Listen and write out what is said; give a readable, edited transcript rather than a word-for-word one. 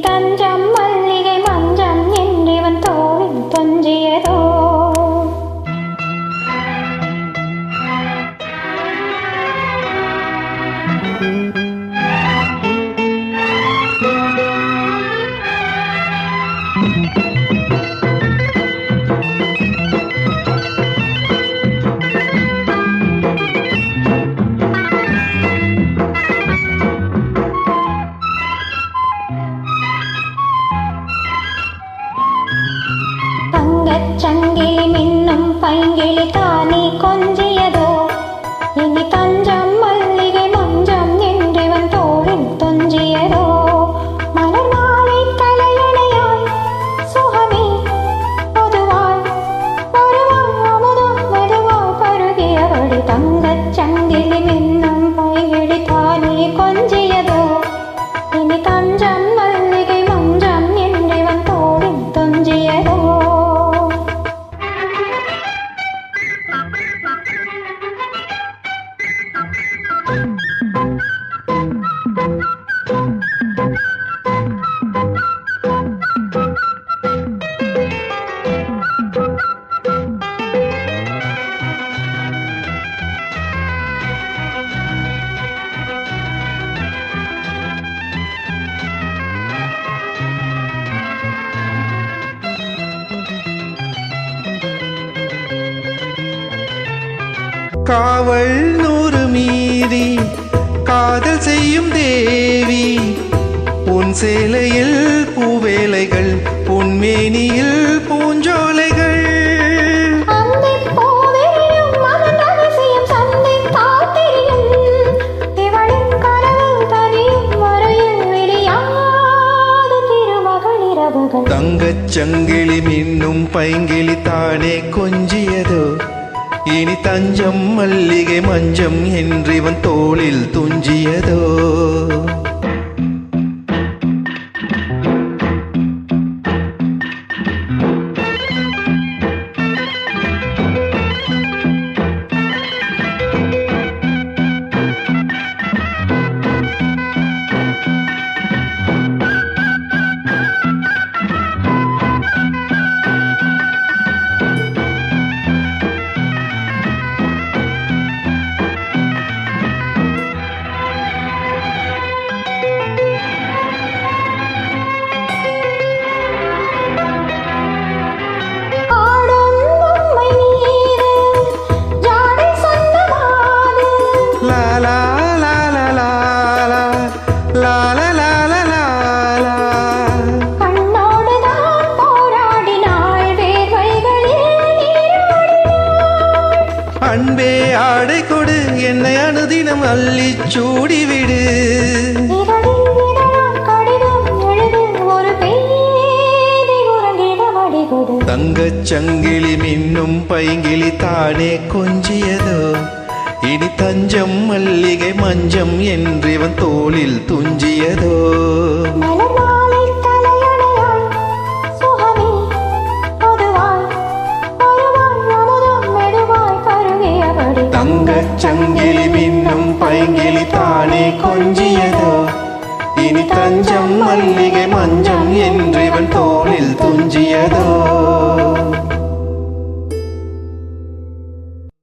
தஞ்சம் மல்லிகை மஞ்சம் என்றிவன் தோளில் தொஞ்சியதோ. சங்கிலி மின்னும் பைங்கிளி தானே கொஞ்சியதோ. இனி தஞ்சம் மல்லிகை மஞ்சம் என்றிவன் தோளில் தொஞ்சியதோ. மலர் மாலை தலையணையாய் சுகமே பொதுவாய் வருவாய் அமுதம் மெதுவாய் பருகியபடி. தங்கச் சங்கிலி மின்னும் பைங்கிளி தானே கொஞ்சியதோ. இனி தஞ்சம் மல்லிகை மஞ்சம் என்றிவன் தோளில் தொஞ்சியதோ. காவல் 100 மீறி காதல் செய்யும் தேவி. உன் சேலையில் பூவேலைகள் பொன்மேனியில் பூஞ்சோலைகள். தங்கச் சங்கிலி மின்னும் பைங்கிளி தானே கொஞ்சியதோ. இனி தஞ்சம் மல்லிகை மஞ்சம் என்றிவன் தோளில் துஞ்சியதோ. அன்பே ஆடை கொடு என்னை அனுதினம் அள்ளி சூடிவிடு. தங்கச் சங்கிலி மின்னும் பைங்கிளி தானே கொஞ்சியதோ. இனி தஞ்சம் மல்லிகை மஞ்சம் என்றிவன் தோளில் துஞ்சியதோ. தங்கச் சங்கிலி மின்னும் பைங்கிளி தானே கொஞ்சியதோ. இனி தஞ்சம் மல்லிகை மஞ்சம் என்றிவன் தோளில் துஞ்சியதோ.